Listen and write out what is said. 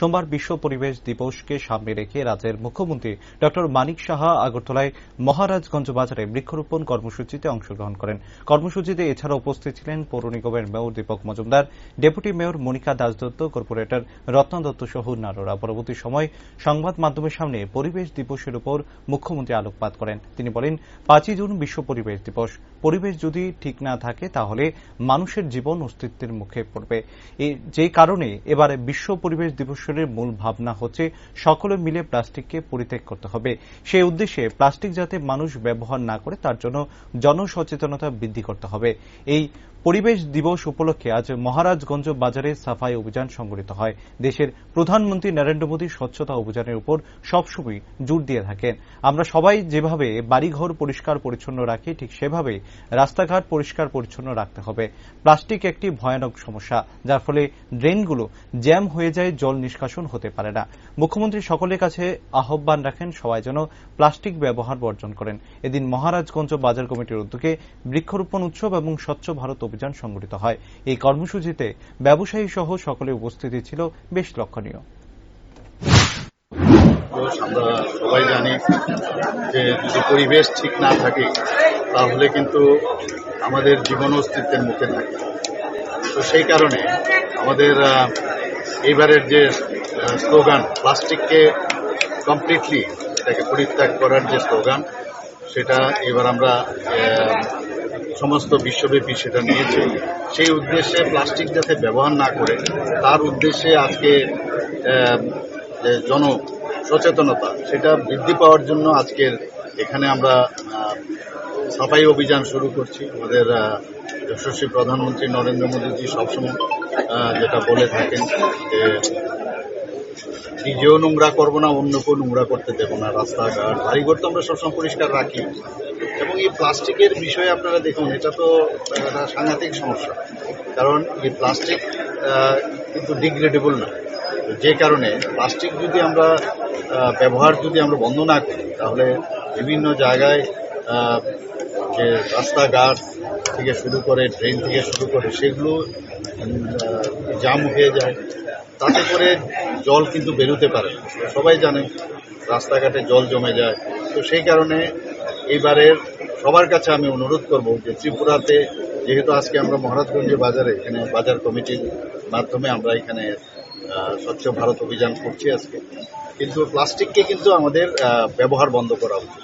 সোমবার বিশ্ব পরিবেশ দিবসকে সামনে রেখে রাজ্যের মুখ্যমন্ত্রী ডক্টর মানিক সাহা আগরতলায় মহারাজগঞ্জ বাজারে বৃক্ষরোপণ কর্মসূচিতে অংশগ্রহণ করেন। কর্মসূচিতে এছাড়া উপস্থিত ছিলেন পৌর নিগমের mayor Dipak Majumdar, deputy mayor Monika Dasdutta, corporator Ratna Datta সহ অন্যান্যরা। পরবর্তী সময় সংবাদ মাধ্যমের সামনে পরিবেশ দিবসের উপর মুখ্যমন্ত্রী আলোকপাত করেন। তিনি বলেন, 5ই জুন বিশ্ব পরিবেশ দিবস। পরিবেশ যদি ঠিক না থাকে তাহলে মানুষের জীবন অস্তিত্বের মুখে পড়বে। যে কারণে এবার বিশ্ব পরিবেশ দিবসের মূল ভাবনা হচ্ছে সকলে মিলে প্লাস্টিককে পরিত্যাগ করতে হবে। সেই উদ্দেশ্যে প্লাস্টিক যাতে মানুষ ব্যবহার না করে তার জন্য জনসচেতনতা বৃদ্ধি করতে হবে। এই পরিবেশ দিবস উপলক্ষে আজ মহারাজগঞ্জ বাজারে সাফাই অভিযান সংগঠিত হয়। দেশের প্রধানমন্ত্রী নরেন্দ্র মোদী স্বচ্ছতা অভিযানের উপর সবসময় জোর দিয়ে থাকেন। আমরা সবাই যেভাবে বাড়িঘর পরিষ্কার পরিচ্ছন্ন রাখি, ঠিক সেভাবে রাস্তাঘাট পরিষ্কার পরিচ্ছন্ন রাখতে হবে। প্লাস্টিক একটি ভয়ানক সমস্যা, যার ফলে ড্রেনগুলো জ্যাম হয়ে যায়, জল নিষ্কাশন হতে পারে না। মুখ্যমন্ত্রী সকলের কাছে আহ্বান রাখেন সবাই যেন প্লাস্টিক ব্যবহার বর্জন করেন। এদিন মহারাজগঞ্জ বাজার কমিটির উদ্যোগে বৃক্ষরোপণ উৎসব এবং স্বচ্ছ ভারত অভিযান সংগঠিত হয়। এই কর্মসূচিতে ব্যবসায়ী সহ সকলের উপস্থিতি ছিল বেশ লক্ষণীয়। আমরা সবাই জানি যে যদি পরিবেশ ঠিক না থাকে তাহলে কিন্তু আমাদের জীবন অস্তিত্বের মুখে থাকে। তো সেই কারণে আমাদের এইবারের যে স্লোগান, প্লাস্টিককে কমপ্লিটলি এটাকে পরিত্যাগ করার যে স্লোগান, সেটা এবার আমরা সমস্ত বিশ্বব্যাপী সেটা নিয়েছে। সেই উদ্দেশ্যে প্লাস্টিক যাতে ব্যবহার না করে তার উদ্দেশ্যে আজকে যে জন সচেতনতা সেটা বৃদ্ধি পাওয়ার জন্য আজকের এখানে আমরা সাফাই অভিযান শুরু করছি। আমাদের যশস্বী প্রধানমন্ত্রী নরেন্দ্র মোদীজি সবসময় যেটা বলে থাকেন যে নিজেও নোংরা করবো না, অন্যকেও নোংরা করতে দেবো না। রাস্তাঘাট বাড়িঘর তো আমরা সবসময় পরিষ্কার রাখি, এবং এই প্লাস্টিকের বিষয়ে আপনারা দেখুন, এটা তো একটা সাংঘাতিক সমস্যা। কারণ এই প্লাস্টিক কিন্তু ডিগ্রেডেবল না। যে কারণে প্লাস্টিক যদি আমরা ব্যবহার যদি আমরা বন্ধ না করি তাহলে বিভিন্ন জায়গায় যে রাস্তাঘাট থেকে শুরু করে ড্রেন থেকে শুরু করে সেগুলো জাম হয়ে যায়, তাতে করে জল কিন্তু বেরোতে পারে না। সবাই জানে রাস্তাঘাটে জল জমে যায়। তো সেই কারণে এইবারের সবার কাছে আমি অনুরোধ করব যে ত্রিপুরাতে যেহেতু আজকে আমরা মহারাজগঞ্জ বাজারে এখানে বাজার কমিটির মাধ্যমে আমরা এখানে স্বচ্ছ ভারত অভিযান করছি আজকে, কিন্তু প্লাস্টিককে কিন্তু আমাদের ব্যবহার বন্ধ করা উচিত।